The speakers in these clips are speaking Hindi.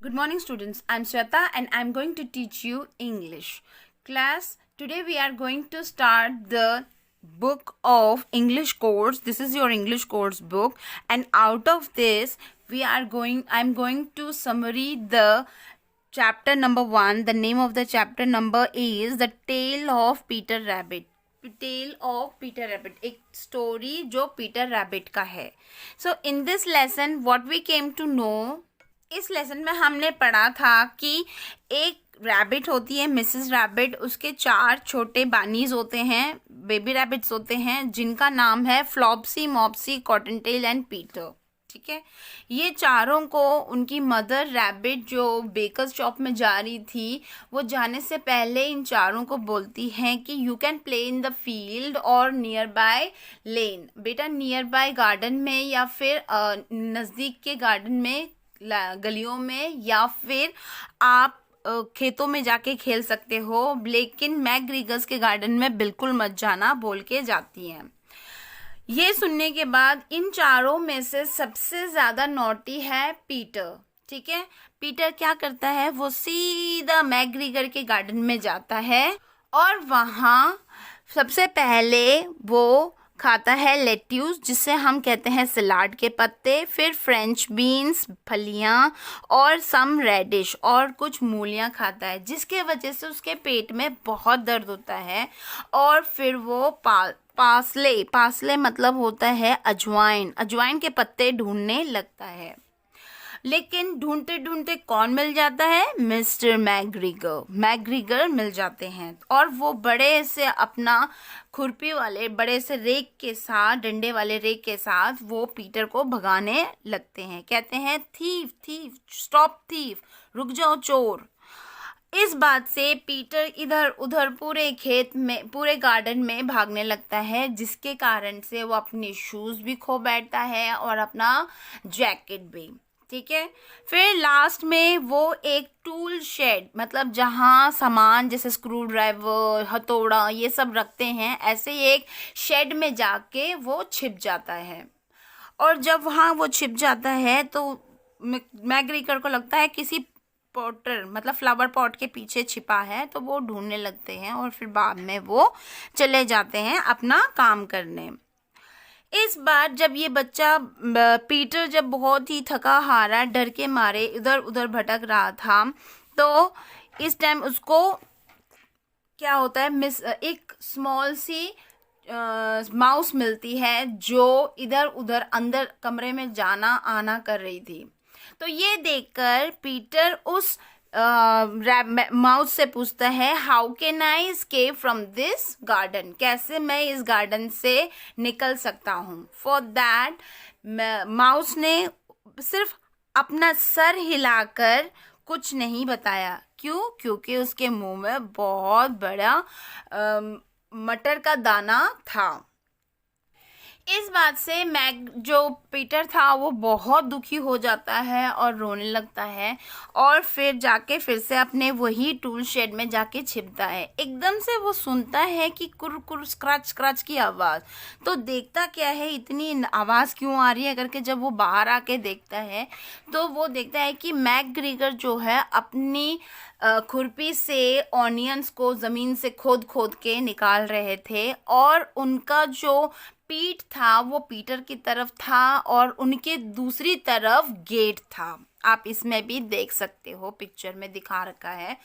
Good morning, students. I'm Sweta and I'm going to teach you English. Class, today we are going to start the book of English course. This is your English course book, and out of this I'm going to summary the chapter number 1. The name of the chapter number is The Tale of Peter Rabbit. Tale of Peter Rabbit, एक स्टोरी जो पीटर रैबिट का है. So in this lesson what we came to know, इस लेसन में हमने पढ़ा था कि एक रैबिट होती है, मिसेस रैबिट. उसके 4 छोटे बानीज होते हैं, बेबी रैबिट्स होते हैं, जिनका नाम है फ्लॉप्सी, मॉप्सी, कॉटनटेल एंड पीटर. ठीक है. ये चारों को उनकी मदर रैबिट जो बेकर्स शॉप में जा रही थी, वो जाने से पहले इन चारों को बोलती हैं कि you can play in the field और नियर बाय लेन. बेटा, नियर बाय गार्डन में या फिर नज़दीक के गार्डन में, गलियों में, या फिर आप खेतों में जाके खेल सकते हो, लेकिन मैकग्रीगर्स के गार्डन में बिल्कुल मत जाना बोल के जाती हैं. ये सुनने के बाद इन चारों में से सबसे ज्यादा नॉटी है पीटर. ठीक है. पीटर क्या करता है, वो सीधा मैकग्रीगर के गार्डन में जाता है और वहाँ सबसे पहले वो खाता है लेट्यूस, जिसे हम कहते हैं सलाद के पत्ते, फिर फ्रेंच बीन्स, फलियाँ, और सम रेडिश और कुछ मूलियाँ खाता है, जिसके वजह से उसके पेट में बहुत दर्द होता है. और फिर वो पासले मतलब होता है अजवाइन के पत्ते ढूंढने लगता है. लेकिन ढूंढते ढूंढते कौन मिल जाता है, मिस्टर मैकग्रीगर मिल जाते हैं. और वो बड़े से अपना खुरपी वाले बड़े से रेक के साथ, डंडे वाले रेक के साथ वो पीटर को भगाने लगते हैं. कहते हैं थीफ स्टॉप थीफ, रुक जाओ चोर. इस बात से पीटर इधर उधर पूरे गार्डन में भागने लगता है, जिसके कारण से वो अपने शूज भी खो बैठता है और अपना जैकेट भी. ठीक है. फिर लास्ट में वो एक टूल शेड, मतलब जहाँ सामान जैसे स्क्रू ड्राइवर, हथौड़ा, ये सब रखते हैं, ऐसे एक शेड में जाके वो छिप जाता है. और जब वहाँ वो छिप जाता है तो मैकग्रीगर को लगता है किसी पॉटर मतलब फ्लावर पॉट के पीछे छिपा है, तो वो ढूंढने लगते हैं और फिर बाद में वो चले जाते हैं अपना काम करने. इस बार जब ये बच्चा पीटर जब बहुत ही थका हारा, डर के मारे इधर उधर भटक रहा था, तो इस टाइम उसको क्या होता है, एक स्मॉल सी माउस मिलती है, जो इधर उधर अंदर कमरे में जाना आना कर रही थी. तो ये देखकर पीटर उस माउस से पूछता है, how can I escape from this garden, कैसे मैं इस गार्डन से निकल सकता हूँ. फॉर दैट माउस ने सिर्फ अपना सर हिलाकर कुछ नहीं बताया. क्यों? क्योंकि उसके मुंह में बहुत बड़ा मटर का दाना था. इस बात से जो पीटर था वो बहुत दुखी हो जाता है और रोने लगता है, और फिर जाके फिर से अपने वही टूल शेड में जाके छिपता है. एकदम से वो सुनता है कि कुर कुर स्क्रैच स्क्रैच की आवाज़. तो देखता क्या है, इतनी आवाज़ क्यों आ रही है करके जब वो बाहर आके देखता है, तो वो देखता है कि मैकग्रीगर जो है अपनी खुरपी से ऑनियंस को ज़मीन से खोद के निकाल रहे थे, और उनका जो पीठ था वो पीटर की तरफ था और उनके दूसरी तरफ गेट था. आप इसमें भी देख सकते हो, पिक्चर में दिखा रखा है.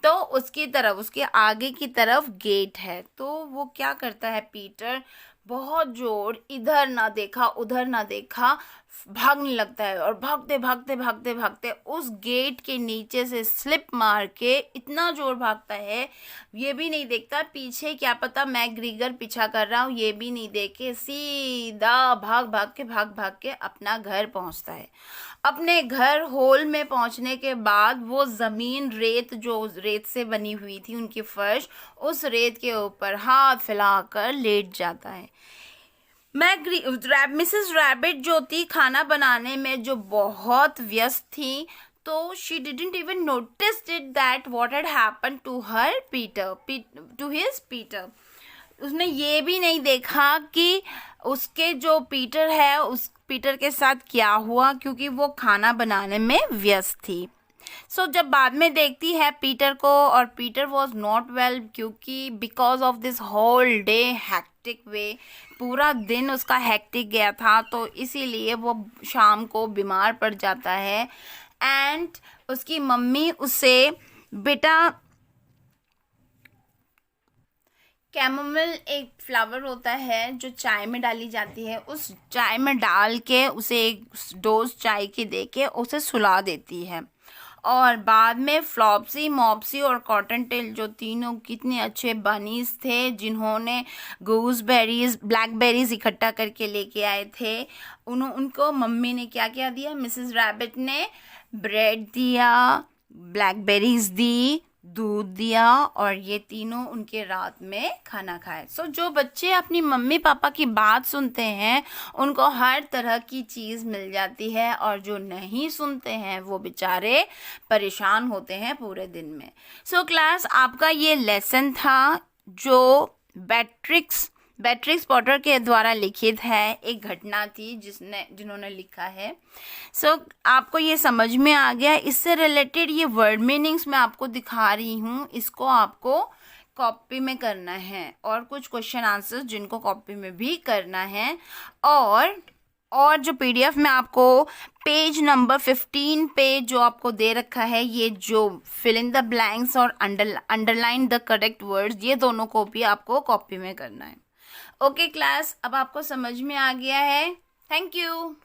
तो उसकी तरफ, उसके आगे की तरफ गेट है. तो वो क्या करता है, पीटर बहुत जोर, इधर ना देखा उधर ना देखा, भागने लगता है. और भागते उस गेट के नीचे से स्लिप मार के इतना जोर भागता है, ये भी नहीं देखता पीछे क्या पता मैकग्रीगर पीछा कर रहा हूँ, ये भी नहीं देखे सीधा भाग के अपना घर पहुँचता है. अपने घर होल में पहुँचने के बाद वो ज़मीन, रेत से बनी हुई थी उनकी फर्श, उस रेत के ऊपर हाथ फैलाकर लेट जाता है. मिसेस रैबिट जो थी खाना बनाने में जो बहुत व्यस्त थी, तो she didn't even notice it that what had happened to her Peter. उसने ये भी नहीं देखा कि उसके जो पीटर है, उस पीटर के साथ क्या हुआ, क्योंकि वो खाना बनाने में व्यस्त थी. सो जब बाद में देखती है पीटर को, और पीटर वॉज नॉट वेल, क्योंकि because of this whole day hectic way, पूरा दिन उसका हैक्टिक गया था, तो इसीलिए वो शाम को बीमार पड़ जाता है। एंड उसकी मम्मी उसे, बेटा कैमोमिल एक फ्लावर होता है जो चाय में डाली जाती है, उस चाय में डाल के उसे एक डोज चाय की दे के उसे सुला देती है। और बाद में फ्लॉप्सी, मॉप्सी और कॉटन टेल, जो तीनों कितने अच्छे बनीज थे जिन्होंने गूसबेरीज, ब्लैकबेरीज इकट्ठा करके लेके आए थे, उनको मम्मी ने क्या क्या दिया, मिसेस रैबिट ने ब्रेड दिया, ब्लैकबेरीज दी, दूध दिया, और ये तीनों उनके रात में खाना खाए। सो जो बच्चे अपनी मम्मी पापा की बात सुनते हैं उनको हर तरह की चीज़ मिल जाती है, और जो नहीं सुनते हैं वो बेचारे परेशान होते हैं पूरे दिन में। सो क्लास, आपका ये लेसन था जो बेट्रिक्स पॉटर के द्वारा लिखित है, एक घटना थी जिन्होंने लिखा है। सो आपको ये समझ में आ गया। इससे रिलेटेड ये वर्ड मीनिंग्स मैं आपको दिखा रही हूँ, इसको आपको कॉपी में करना है, और कुछ क्वेश्चन आंसर्स जिनको कॉपी में भी करना है। और जो पीडीएफ में आपको पेज नंबर 15 पे जो आपको दे रखा है, ये जो फिल इन द ब्लैंक्स और अंडरलाइन द करेक्ट वर्ड्स, ये दोनों को भी आपको कॉपी में करना है। ओके क्लास, अब आपको समझ में आ गया है। Thank you.